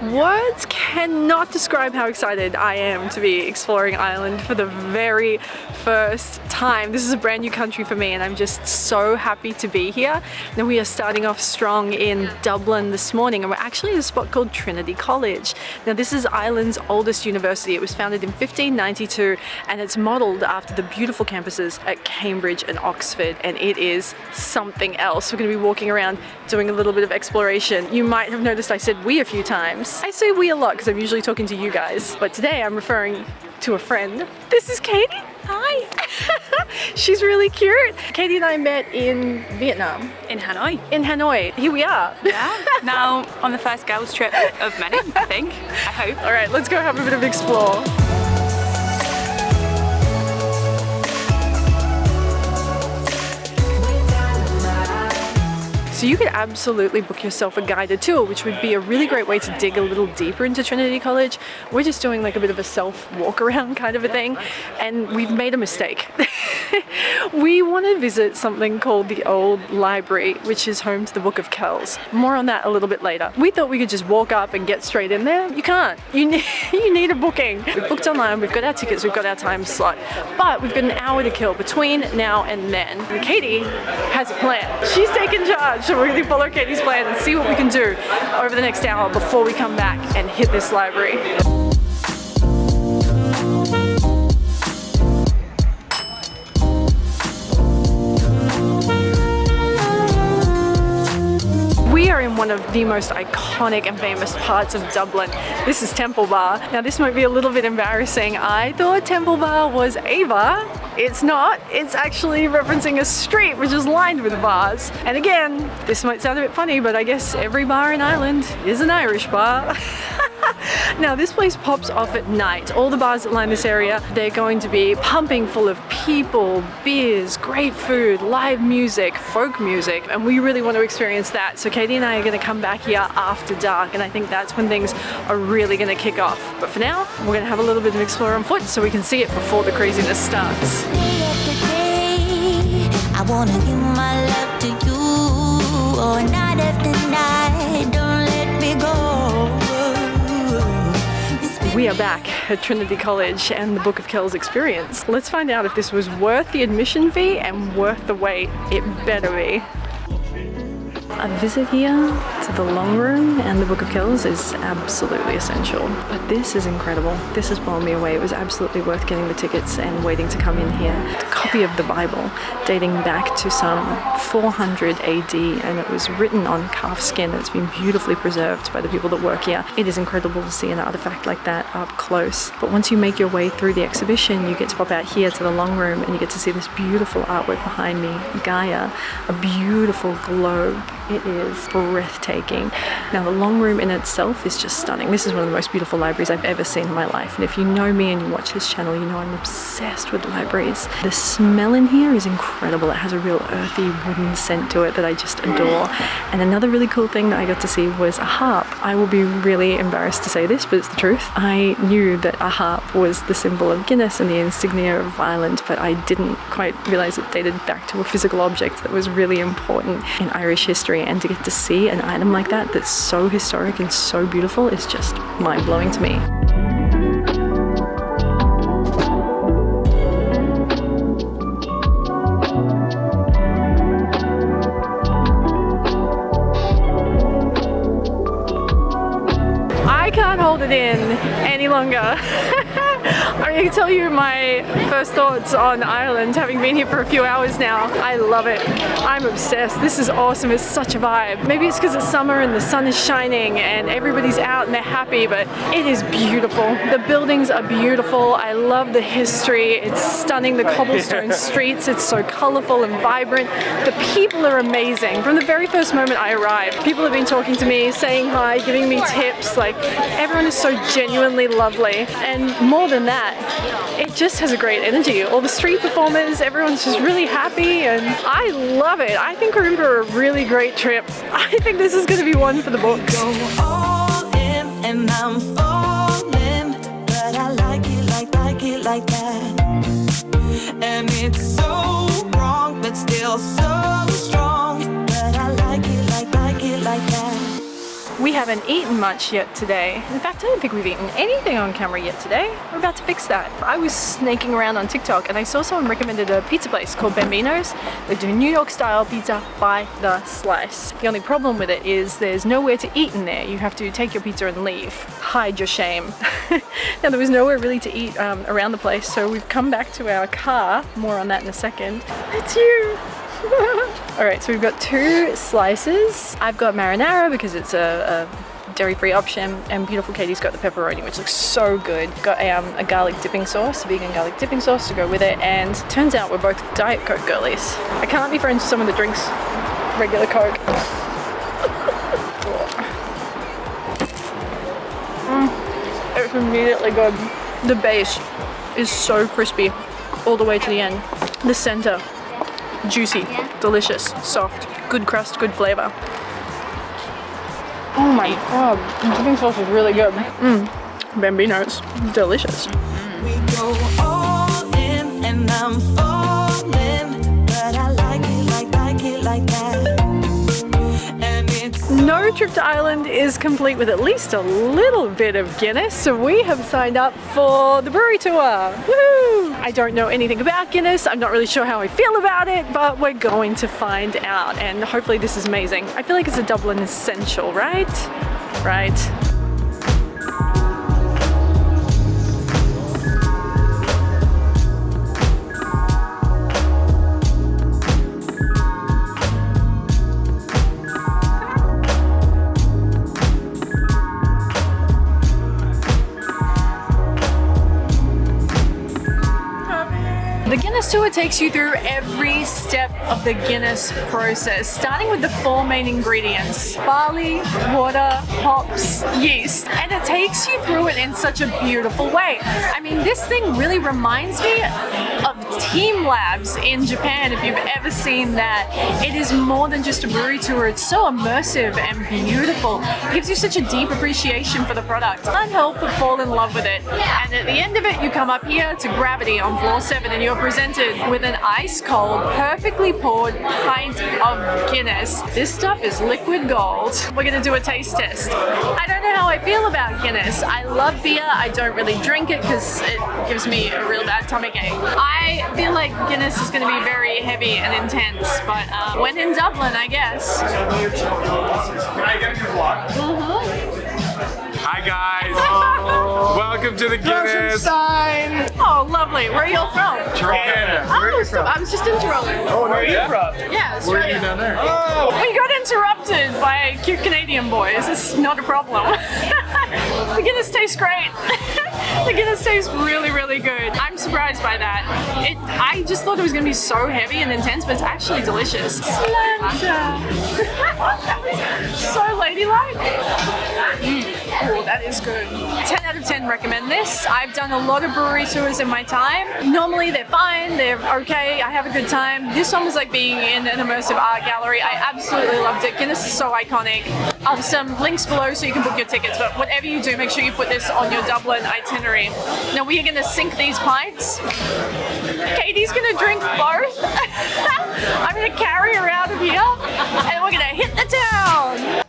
Words cannot describe how excited I am to be exploring Ireland for the very first time. This is a brand new country for me and I'm just so happy to be here. Now we are starting off strong in Dublin this morning and we're actually at a spot called Trinity College. Now this is Ireland's oldest university. It was founded in 1592 and it's modelled after the beautiful campuses at Cambridge and Oxford, and it is something else. We're going to be walking around doing a little bit of exploration. You might have noticed I said we a few times. I say we a lot because I'm usually talking to you guys, but today I'm referring to a friend. This is Katie. Hi. She's really cute. Katie and I met in Vietnam. In Hanoi. In Hanoi. Here we are. Yeah. Now on the first girls trip of many, I think. I hope. All right, let's go have a bit of explore. So you could absolutely book yourself a guided tour, which would be a really great way to dig a little deeper into Trinity College. We're just doing like a bit of a self walk around kind of a thing, and we've made a mistake. We want to visit something called the Old Library, which is home to the Book of Kells. More on that a little bit later. We thought we could just walk up and get straight in there. You can't. You need a booking. We've booked online, we've got our tickets, we've got our time slot, but we've got an hour to kill between now and then. And Katie has a plan. She's taken charge. So we're going to follow Katie's plan and see what we can do over the next hour before we come back and hit this library. We are in one of the most iconic and famous parts of Dublin. This is Temple Bar. Now this might be a little bit embarrassing. I thought Temple Bar was a bar. It's not. It's actually referencing a street which is lined with bars. And again, this might sound a bit funny, but I guess every bar in Ireland is an Irish bar. Now this place pops off at night. All the bars that line this area, they're going to be pumping full of people, beers, great food, live music, folk music, and we really want to experience that. So Katie and I are going to come back here after dark, and I think that's when things are really going to kick off. But for now, we're going to have a little bit of explore on foot so we can see it before the craziness starts. I wanna give my love to you, or night after night, don't let me go. We are back at Trinity College and the Book of Kells experience. Let's find out if this was worth the admission fee and worth the wait. It better be. A visit here to the long room and the Book of Kells is absolutely essential. But this is incredible. This has blown me away. It was absolutely worth getting the tickets and waiting to come in here. A copy of the Bible dating back to some 400 AD, and it was written on calf skin. It's been beautifully preserved by the people that work here. It is incredible to see an artifact like that up close. But once you make your way through the exhibition, you get to pop out here to the long room and you get to see this beautiful artwork behind me, Gaia, a beautiful globe. It is breathtaking. Now the long room in itself is just stunning. This is one of the most beautiful libraries I've ever seen in my life. And if you know me and you watch this channel, you know I'm obsessed with libraries. The smell in here is incredible. It has a real earthy wooden scent to it that I just adore. And another really cool thing that I got to see was a harp. I will be really embarrassed to say this, but it's the truth. I knew that a harp was the symbol of Guinness and the insignia of Ireland, but I didn't quite realize it dated back to a physical object that was really important in Irish history. And to get to see an item like that that's so historic and so beautiful is just mind-blowing to me. I can't hold it in any longer. I can tell you my first thoughts on Ireland, having been here for a few hours now. I love it. I'm obsessed. This is awesome. It's such a vibe. Maybe it's because it's summer and the sun is shining and everybody's out and they're happy, but it is beautiful. The buildings are beautiful. I love the history. It's stunning. The cobblestone streets. It's so colorful and vibrant. The people are amazing. From the very first moment I arrived, people have been talking to me, saying hi, giving me tips. Like, everyone is so genuinely lovely. And more than that, it just has a great energy. All the street performers, everyone's just really happy, and I love it. I think we're in for a really great trip. I think this is going to be one for the books. Go all in and I'm falling, but I like it like that. And it's so wrong, but still so strong. But I like it like that. We haven't eaten much yet today. In fact, I don't think we've eaten anything on camera yet today. We're about to fix that. I was snaking around on TikTok and I saw someone recommended a pizza place called Bambino's. They do New York style pizza by the slice. The only problem with it is there's nowhere to eat in there. You have to take your pizza and leave. Hide your shame. Now there was nowhere really to eat around the place, so we've come back to our car. More on that in a second. It's you! Alright, so we've got 2 slices. I've got marinara because it's a dairy-free option, and beautiful Katie's got the pepperoni, which looks so good. Got a garlic dipping sauce, a vegan garlic dipping sauce to go with it, and turns out we're both Diet Coke girlies. I can't be friends with someone that drinks regular Coke. It's immediately good. The base is so crispy all the way to the end. The center, juicy, delicious, soft, good crust, good flavor. Oh my god, the dipping sauce is really good. Bambino's, delicious. We go all in and I'm falling, but I like it like that. And it's No trip to Ireland is complete with at least a little bit of Guinness, so we have signed up for the brewery tour. Woohoo! I don't know anything about Guinness, I'm not really sure how I feel about it, but we're going to find out, and hopefully this is amazing. I feel like it's a Dublin essential, right? Right. The Guinness tour takes you through every step of the Guinness process, starting with the 4 main ingredients: barley, water, hops, yeast, and it takes you through it in such a beautiful way. I mean, this thing really reminds me of Team Labs in Japan, if you've ever seen that. It is more than just a brewery tour, it's so immersive and beautiful. It gives you such a deep appreciation for the product. Can't help but fall in love with it. And at the end of it, you come up here to Gravity on floor 7 and you're presented with an ice cold, perfectly poured pint of Guinness. This stuff is liquid gold. We're gonna do a taste test. I don't know how I feel about Guinness. I love beer. I don't really drink it because it gives me a real bad tummy ache. I feel like Guinness is gonna be very heavy and intense, but when in Dublin, I guess. Can I get your vlog? Hi guys! Welcome to the Guinness! Oh, lovely. Where are y'all from? Toronto. Oh, I was just in Toronto. Oh, where are you from? Yeah, Australia. Where are you down there? Oh! We got interrupted by cute Canadian boys. It's not a problem. The Guinness tastes great. The Guinness tastes really, really good. I'm surprised by that. I just thought it was going to be so heavy and intense, but it's actually delicious. So ladylike. Oh, that is good. 10 out of 10 recommend this. I've done a lot of brewery tours in my time. Normally they're fine, they're okay, I have a good time. This one was like being in an immersive art gallery. I absolutely loved it. Guinness is so iconic. I'll have some links below so you can book your tickets, but whatever you do, make sure you put this on your Dublin itinerary. Now we are going to sink these pints. Katie's going to drink both. I'm going to carry her out of here and we're going to hit the town.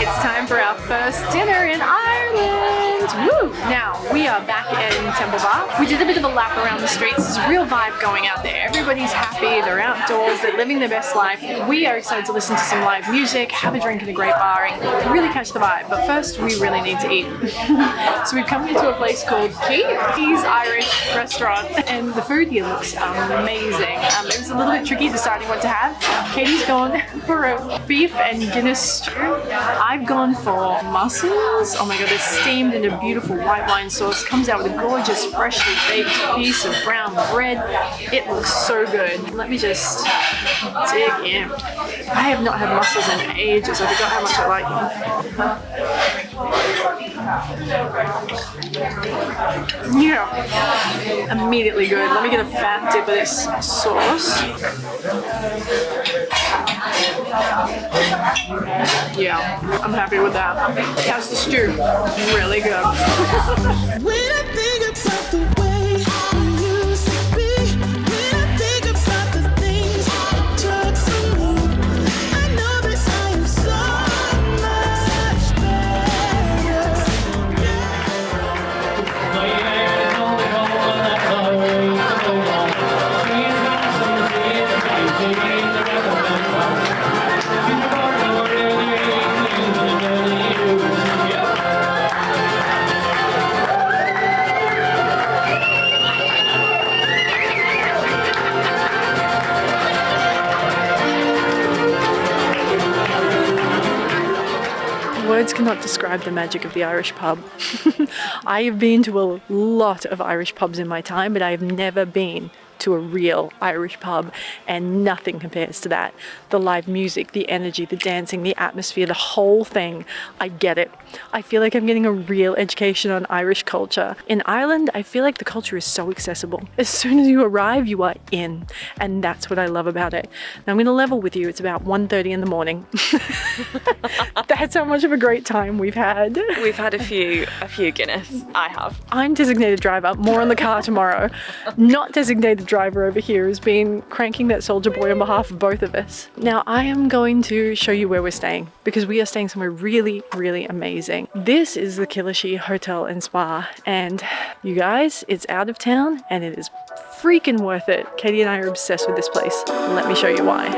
It's time for our first dinner in Ireland. Woo! Now we are back in Temple Bar. We did a bit of a lap around the streets. There's a real vibe going out there. Everybody's happy, they're outdoors, they're living their best life. We are excited to listen to some live music, have a drink at a great bar, and really catch the vibe. But first, we really need to eat. So we've come into a place called Keith's Irish Restaurant, and the food here looks amazing. It was a little bit tricky deciding what to have. Katie's gone for a beef and Guinness stew. I've gone for mussels. Oh my god, they're steamed in a beautiful white wine sauce. Comes out with a gorgeous, freshly baked piece of brown bread. It looks so good. Let me just dig in. I have not had mussels in ages. I forgot how much I like them. Yeah, immediately good. Let me get a fat dip of this sauce. Yeah, I'm happy with that. How's the stew? Really good. When I think about the way we used to be, when I think about the things you took from me, I know that I am so much Words cannot describe the magic of the Irish pub. I have been to a lot of Irish pubs in my time, but I have never been to a real Irish pub, and nothing compares to that. The live music, the energy, the dancing, the atmosphere, the whole thing. I get it. I feel like I'm getting a real education on Irish culture. In Ireland, I feel like the culture is so accessible. As soon as you arrive, you are in, and that's what I love about it. Now I'm going to level with you. It's about 1:30 in the morning. That's how much of a great time we've had. We've had a few Guinness. I have. I'm designated driver, more on the car tomorrow. Not designated driver over here has been cranking that soldier boy on behalf of both of us. Now I am going to show you where we're staying, because we are staying somewhere really, really amazing. This is the Kells Hotel and Spa, and you guys, it's out of town and it is freaking worth it. Katie and I are obsessed with this place. Let me show you why.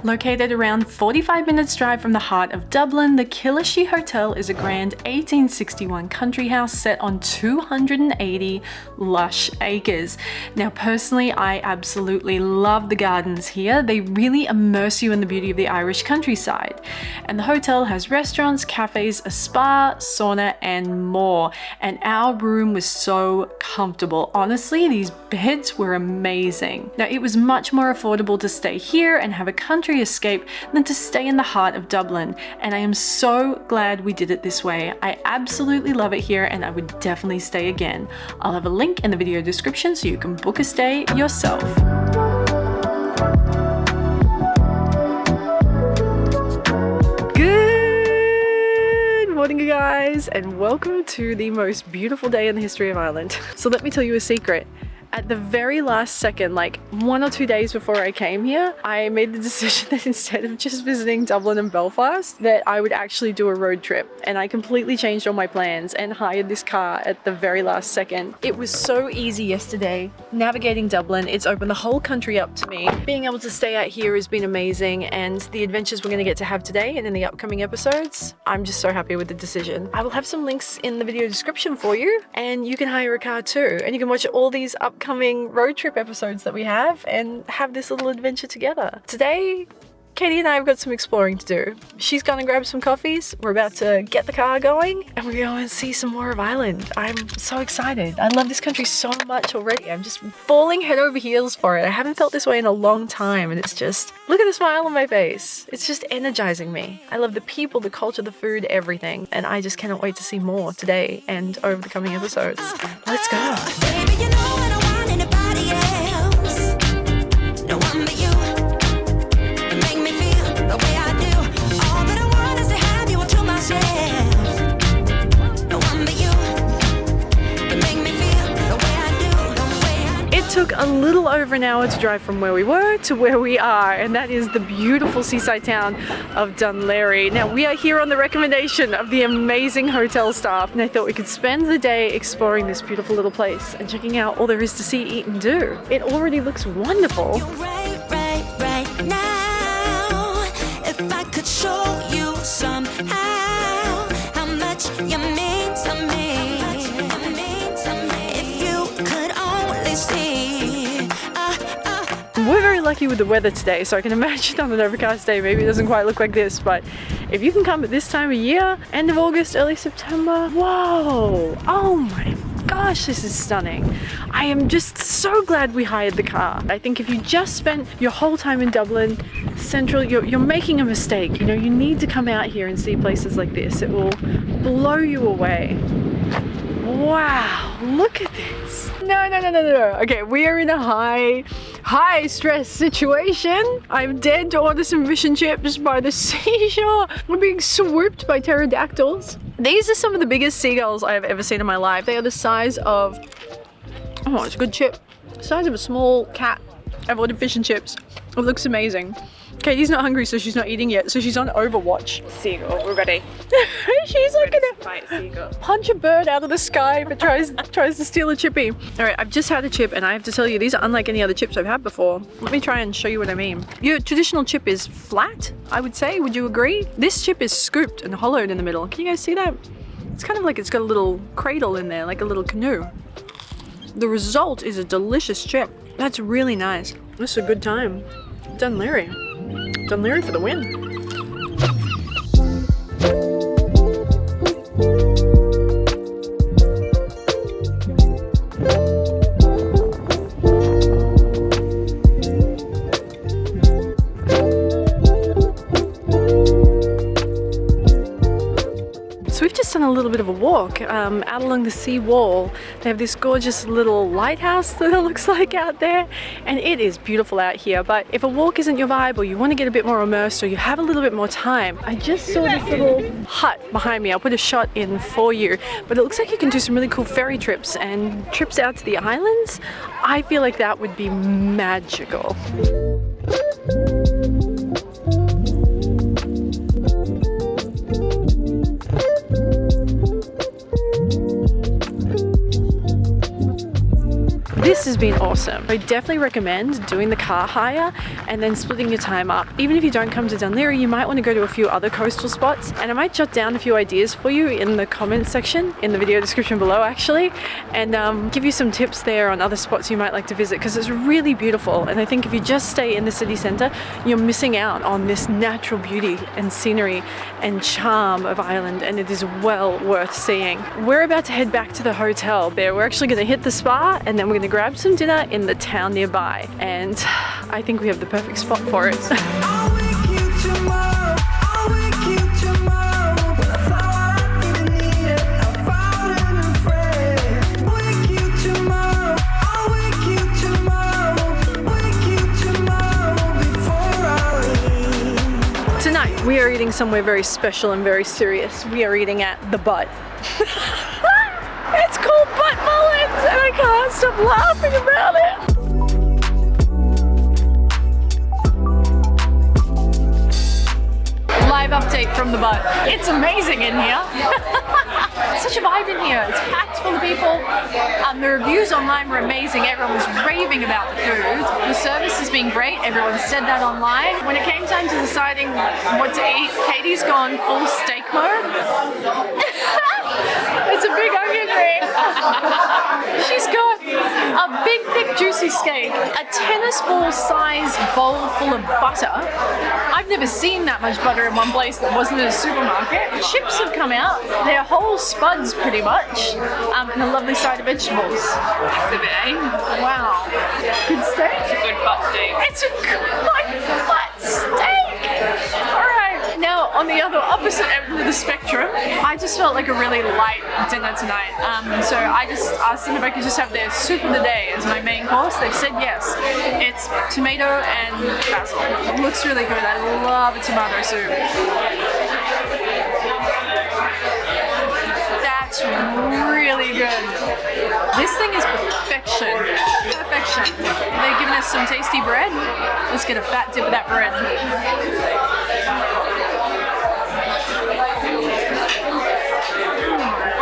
Located around 45 minutes drive from the heart of Dublin, the Kells Hotel is a grand 1861 country house set on 280 lush acres. Now personally, I absolutely love the gardens here. They really immerse you in the beauty of the Irish countryside. And the hotel has restaurants, cafes, a spa, sauna, and more. And our room was so comfortable. Honestly, these beds were amazing. Now it was much more affordable to stay here and have a country escape than to stay in the heart of Dublin, and I am so glad we did it this way. I absolutely love it here and I would definitely stay again. I'll have a link in the video description so you can book a stay yourself. Good morning, you guys, and welcome to the most beautiful day in the history of Ireland. So let me tell you a secret. At the very last second, like 1 or 2 days before I came here, I made the decision that instead of just visiting Dublin and Belfast, that I would actually do a road trip. And I completely changed all my plans and hired this car at the very last second. It was so easy yesterday navigating Dublin. It's opened the whole country up to me. Being able to stay out here has been amazing, and the adventures we're going to get to have today and in the upcoming episodes, I'm just so happy with the decision. I will have some links in the video description for you, and you can hire a car too, and you can watch all these upcoming road trip episodes that we have and have this little adventure together. Today, Katie and I have got some exploring to do. She's gonna grab some coffees, we're about to get the car going, and we're going to see some more of Ireland. I'm so excited. I love this country so much already. I'm just falling head over heels for it. I haven't felt this way in a long time, and it's just, look at the smile on my face. It's just energizing me. I love the people, the culture, the food, everything, and I just cannot wait to see more today and over the coming episodes. Let's go. Baby, you know I don't want anybody else. No one but you. You make me feel the way I do. All that I want is to have you to myself. No one but you. You make me feel the way I do. The way I do. It took a little over an hour to drive from where we were to where we are, and that is the beautiful seaside town of Laoghaire. Now we are here on the recommendation of the amazing hotel staff, and I thought we could spend the day exploring this beautiful little place and checking out all there is to see, eat, and do. It already looks wonderful. You're right now. If I could show you somehow how much you mean to me. If you could only see. We're very lucky with the weather today, so I can imagine on an overcast day maybe it doesn't quite look like this, but if you can come at this time of year, end of August, early September, whoa, oh my gosh, this is stunning. I am just so glad we hired the car. I think if you just spent your whole time in Dublin Central, you're making a mistake. You know, you need to come out here and see places like this. It will blow you away. Wow, look at this. No. Okay, we are in a high stress situation. I'm dared to order some fish and chips by the seashore. We're being swooped by pterodactyls. These are some of the biggest seagulls I have ever seen in my life. They are the size of, oh, it's a good chip. The size of a small cat. I've ordered fish and chips. It looks amazing. Katie's not hungry, so she's not eating yet, so she's on Overwatch. Seagull, we're ready. She's like gonna Fight seagull. punch a bird out of the sky if it tries to steal a chippy. All right, I've just had a chip, and I have to tell you, these are unlike any other chips I've had before. Let me try and show you what I mean. Your traditional chip is flat, I would say. Would you agree? This chip is scooped and hollowed in the middle. Can you guys see that? It's kind of like it's got a little cradle in there, like a little canoe. The result is a delicious chip. That's really nice. This is a good time. Dunleary. Dunleary for the win. So we've just done a little bit of a walk out along the sea wall. They have this gorgeous little lighthouse that it looks like out there, and it is beautiful out here. But if a walk isn't your vibe, or you want to get a bit more immersed, or you have a little bit more time, I just saw this little hut behind me. I'll put a shot in for you, but it looks like you can do some really cool ferry trips and trips out to the islands. I feel like that would be magical. This has been awesome. I definitely recommend doing the car hire and then splitting your time up. Even if you don't come to Dunleary, you might want to go to a few other coastal spots, and I might jot down a few ideas for you in the comments section, in the video description below actually, and give you some tips there on other spots you might like to visit, because it's really beautiful. And I think if you just stay in the city centre, you're missing out on this natural beauty and scenery and charm of Ireland, and it is well worth seeing. We're about to head back to the hotel there. We're actually going to hit the spa, and then we're going to grab some dinner in the town nearby, and I think we have the perfect spot for it. I'll wake you tomorrow. I'll wake you tomorrow. But I thought I didn't need it. I'm falling afraid. Wake you tomorrow. I'll wake you tomorrow. Wake you tomorrow before I leave. Tonight we are eating somewhere very special and very serious. We are eating at the Butt. It's called Butt Mullins, and I can't stop laughing about it. Live update from the Butt. It's amazing in here. Such a vibe in here. It's packed full of people. The reviews online were amazing. Everyone was raving about the food. The service has been great. Everyone said that online. When it came time to deciding what to eat, Katie's gone full steak mode. It's a big onion ring. She's got a big, thick, juicy steak, a tennis ball size bowl full of butter. I've never seen that much butter in one place that wasn't in a supermarket. Chips have come out. They're whole spuds pretty much, and a lovely side of vegetables. Exhibit A. Wow. Good steak? It's a good butt steak. It's a good butt steak! Alright, now on the other opposite end of the spectrum, I just felt like a really light dinner tonight. So I just asked them if I could just have their soup of the day as my main course. They've said yes. It's tomato and basil. It looks really good. I love a tomato soup. That's really good. This thing is perfection. Perfection. They've given us some tasty bread. Let's get a fat dip of that bread.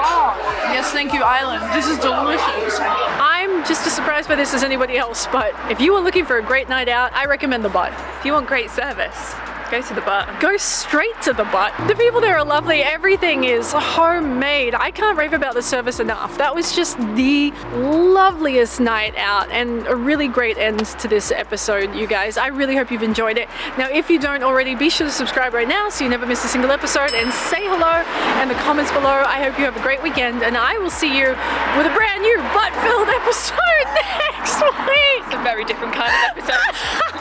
Oh, yes, thank you, Island. This is delicious. I'm just as surprised by this as anybody else, but if you are looking for a great night out, I recommend the Butt. If you want great service, Go to the butt. Go straight to the butt. The people there are lovely. Everything is homemade. I can't rave about the service enough. That was just the loveliest night out and a really great end to this episode, you guys. I really hope you've enjoyed it. Now, if you don't already, be sure to subscribe right now so you never miss a single episode, and say hello in the comments below. I hope you have a great weekend, and I will see you with a brand new butt-filled episode next week. It's a very different kind of episode.